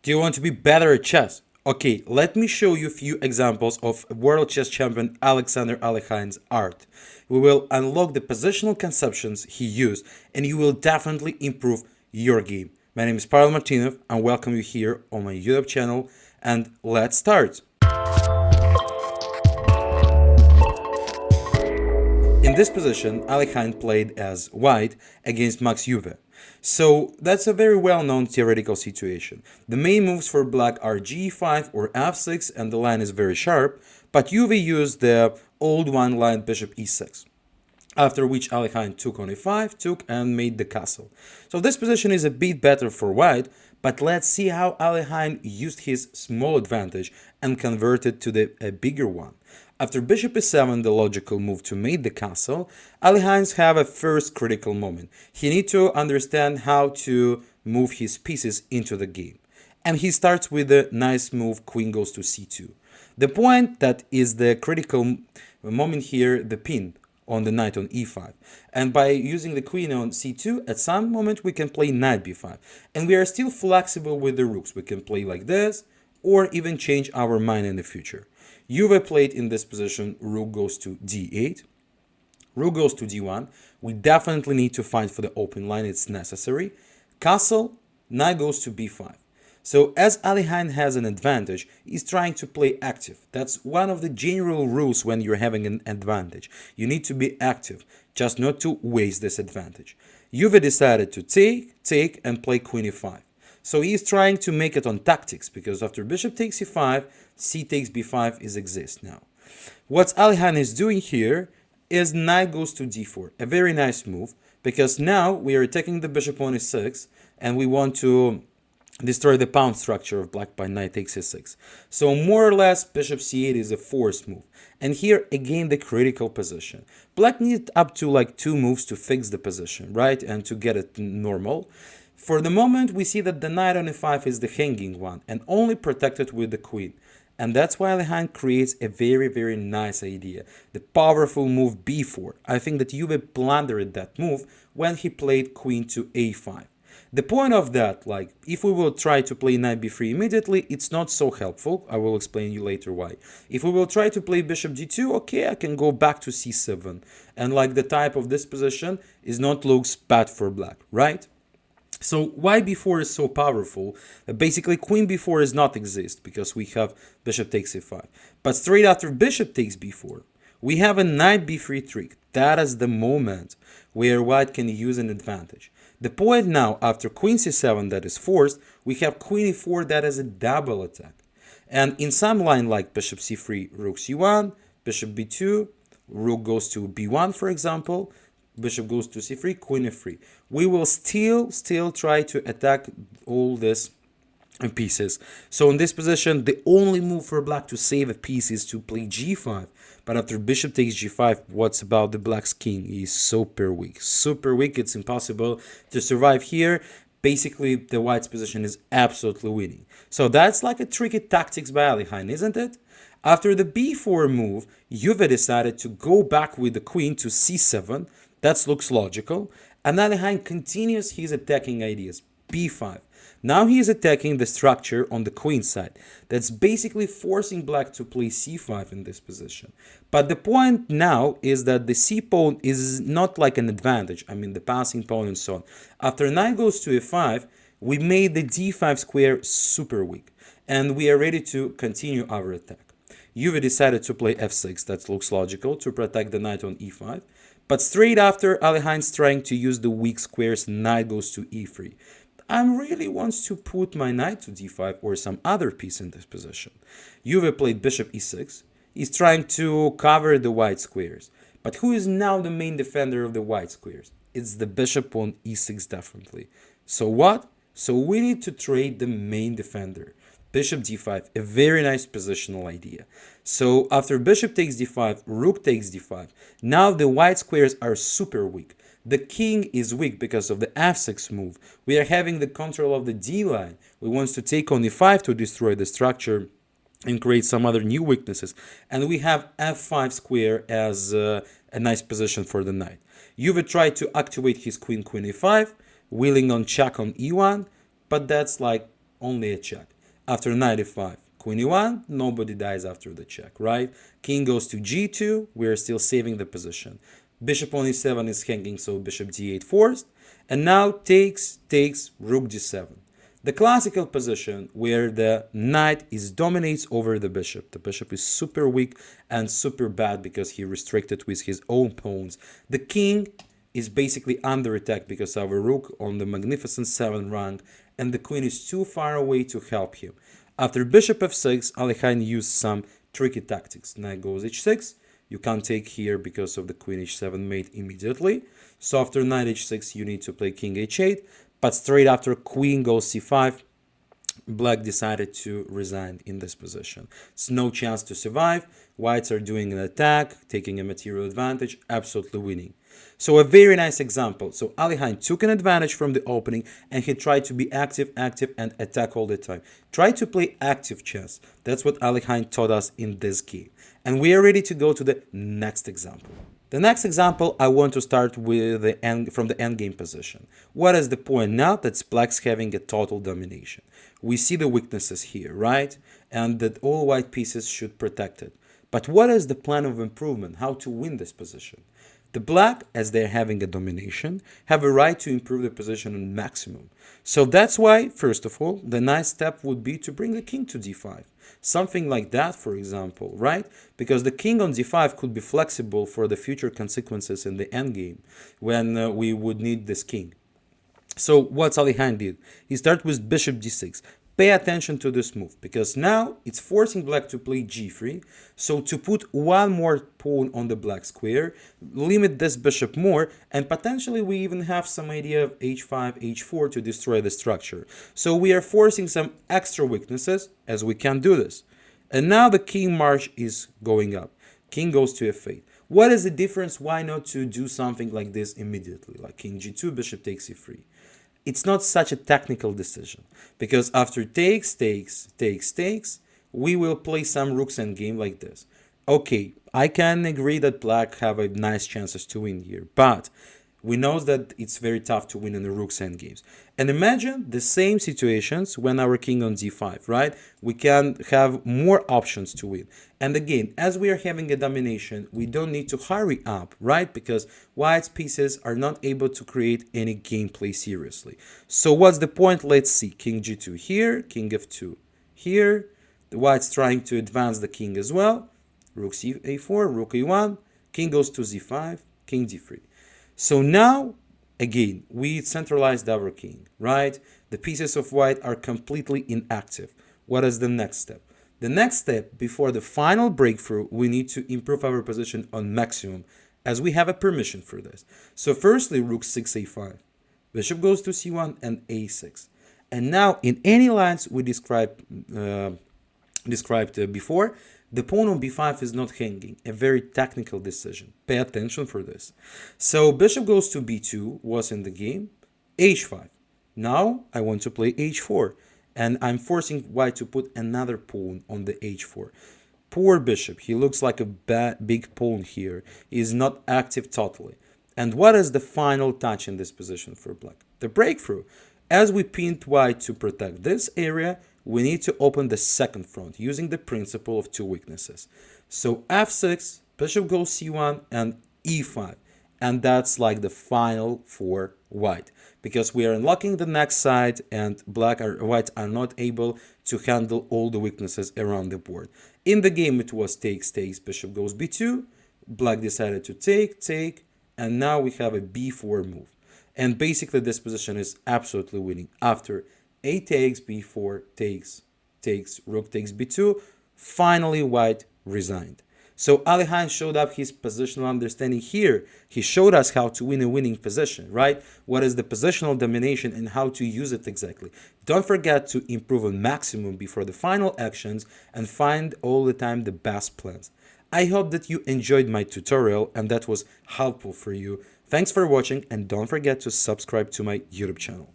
Do you want to be better at chess? Okay, let me show you a few examples of world chess champion Alexander Aлекhine's art. We will unlock the positional conceptions he used, and you will definitely improve your game. My name is PavelChess, and welcome you here on my YouTube channel, and let's start. In this position, Alekhine played as white against Max Euwe. So that's a very well-known theoretical situation. The main moves for black are g5 or f6 and the line is very sharp, but Euwe used the old one-line bishop e6. After which Alekhine took on e5, took and made the castle. So this position is a bit better for white, but let's see how Alekhine used his small advantage and converted to a bigger one. After bishop e7, the logical move to mate the castle, Alekhine have a first critical moment. He needs to understand how to move his pieces into the game. And he starts with a nice move, queen goes to c2. The point that is the critical moment here, the pin on the knight on e5, and by using the queen on c2 at some moment we can play knight b5, and we are still flexible with the rooks. We can play like this or even change our mind in the future. Euwe played in this position rook goes to d8, rook goes to d1. We definitely need to fight for the open line, it's necessary. Castle, knight goes to b5. So as Alekhine has an advantage, he's trying to play active. That's one of the general rules when you're having an advantage. You need to be active, just not to waste this advantage. Euwe decided to take and play queen e5. So he's trying to make it on tactics, because after bishop takes e5, c takes b5 is exist now. What Alekhine is doing here is knight goes to d4, a very nice move, because now we are attacking the bishop on e6 and we want to destroy the pawn structure of black by knight takes e6. So more or less bishop c8 is a forced move. And here again the critical position. Black needs up to like 2 moves to fix the position, right? And to get it normal. For the moment we see that the knight on e5 is the hanging one and only protected with the queen. And that's why Alekhine creates a very nice idea. The powerful move b4. I think that Euwe blundered that move when he played queen to a5. The point of that, like, if we will try to play knight b3 immediately, it's not so helpful. I will explain you later why. If we will try to play bishop d2, okay, I can go back to c7. And like the type of this position is not looks bad for black, right? So why b4 is so powerful? Basically queen b4 does not exist because we have bishop takes e5. But straight after bishop takes b4, we have a knight b3 trick. That is the moment where white can use an advantage. The point now, after queen c7 that is forced, we have queen e4 that is a double attack. And in some line like bishop c3, rook c1, bishop b2, rook goes to b1 for example, bishop goes to c3, queen f3. We will still try to attack all this pieces. So in this position, the only move for black to save a piece is to play g5. But after bishop takes g5, what's about the black's king? He's super weak. Super weak. It's impossible to survive here. Basically, the white's position is absolutely winning. So that's like a tricky tactics by Alekhine, isn't it? After the b4 move, Euwe decided to go back with the queen to c7. That looks logical. And Alekhine continues his attacking ideas. b5. Now he is attacking the structure on the queen side. That's basically forcing black to play c5 in this position. But the point now is that the c pawn is not like an advantage. I mean the passing pawn and so on. After knight goes to e5, we made the d5 square super weak. And we are ready to continue our attack. Euwe decided to play f6. That looks logical to protect the knight on e5. But straight after, Alekhine's trying to use the weak squares, knight goes to e3. I really wants to put my knight to d5 or some other piece in this position. Euwe played bishop e6. He's trying to cover the white squares. But who is now the main defender of the white squares? It's the bishop on e6 definitely. So what? So we need to trade the main defender. Bishop d5, a very nice positional idea. So after bishop takes d5, rook takes d5. Now the white squares are super weak. The king is weak because of the f6 move. We are having the control of the d line. We want to take on e5 to destroy the structure and create some other new weaknesses. And we have f5 square as a nice position for the knight. Euwe tried to activate his queen e5, wheeling on check on e1, but that's like only a check. After knight e5, queen e1, nobody dies after the check, right? King goes to g2, we're still saving the position. Bishop on e7 is hanging, so bishop d8 forced. And now takes, rook d7. The classical position where the knight dominates over the bishop. The bishop is super weak and super bad because he restricted with his own pawns. The king is basically under attack because of a rook on the magnificent 7th rank, and the queen is too far away to help him. After bishop f6, Alekhine used some tricky tactics. Knight goes h6. You can't take here because of the queen h7 mate immediately. So after knight h6, you need to play king h8. But straight after queen goes c5, black decided to resign in this position. It's no chance to survive. Whites are doing an attack, taking a material advantage, absolutely winning. So a very nice example. So Alekhine took an advantage from the opening and he tried to be active, and attack all the time. Try to play active chess. That's what Alekhine taught us in this game. And we are ready to go to the next example. The next example, I want to start with from the endgame position. What is the point now that black's having a total domination? We see the weaknesses here, right? And that all white pieces should protect it. But what is the plan of improvement? How to win this position? The black, as they're having a domination, have a right to improve the position on maximum. So that's why, first of all, the nice step would be to bring the king to d5. Something like that, for example, right? Because the king on d5 could be flexible for the future consequences in the endgame when we would need this king. So what's Alekhine did? He started with bishop d6. Pay attention to this move, because now it's forcing black to play g3. So to put one more pawn on the black square, limit this bishop more, and potentially we even have some idea of h5, h4 to destroy the structure. So we are forcing some extra weaknesses, as we can do this. And now the king march is going up. King goes to f8. What is the difference? Why not to do something like this immediately, like king g2, bishop takes e3? It's not such a technical decision, because after takes, we will play some rooks endgame like this. Okay, I can agree that black have a nice chances to win here, but we know that it's very tough to win in the rook's endgames. And imagine the same situations when our king on d5, right? We can have more options to win. And again, as we are having a domination, we don't need to hurry up, right? Because white's pieces are not able to create any gameplay seriously. So what's the point? Let's see. King g2 here, king f2 here. The white's trying to advance the king as well. Rook a4, rook a1, king goes to z5, king d3. So now, again, we centralized our king, right? The pieces of white are completely inactive. What is the next step? The next step, before the final breakthrough, we need to improve our position on maximum, as we have a permission for this. So firstly, rook 6 a5. Bishop goes to c1 and a6. And now, in any lines we described before, the pawn on b5 is not hanging, a very technical decision. Pay attention for this. So bishop goes to b2 was in the game, h5. Now I want to play h4, and I'm forcing white to put another pawn on the h4. Poor bishop, he looks like a big pawn here. He is not active totally. And what is the final touch in this position for black? The breakthrough. As we pinned white to protect this area, we need to open the second front using the principle of two weaknesses. So f6, bishop goes c1 and e5. And that's like the final for white, because we are unlocking the next side and white are not able to handle all the weaknesses around the board. In the game it was takes, bishop goes b2, black decided to take, and now we have a b4 move. And basically this position is absolutely winning. After a takes, b4 takes, rook takes b2, finally white resigned. So Alekhine showed up his positional understanding here. He showed us how to win a winning position, right? What is the positional domination and how to use it exactly. Don't forget to improve on maximum before the final actions and find all the time the best plans. I hope that you enjoyed my tutorial and that was helpful for you. Thanks for watching, and don't forget to subscribe to my YouTube channel.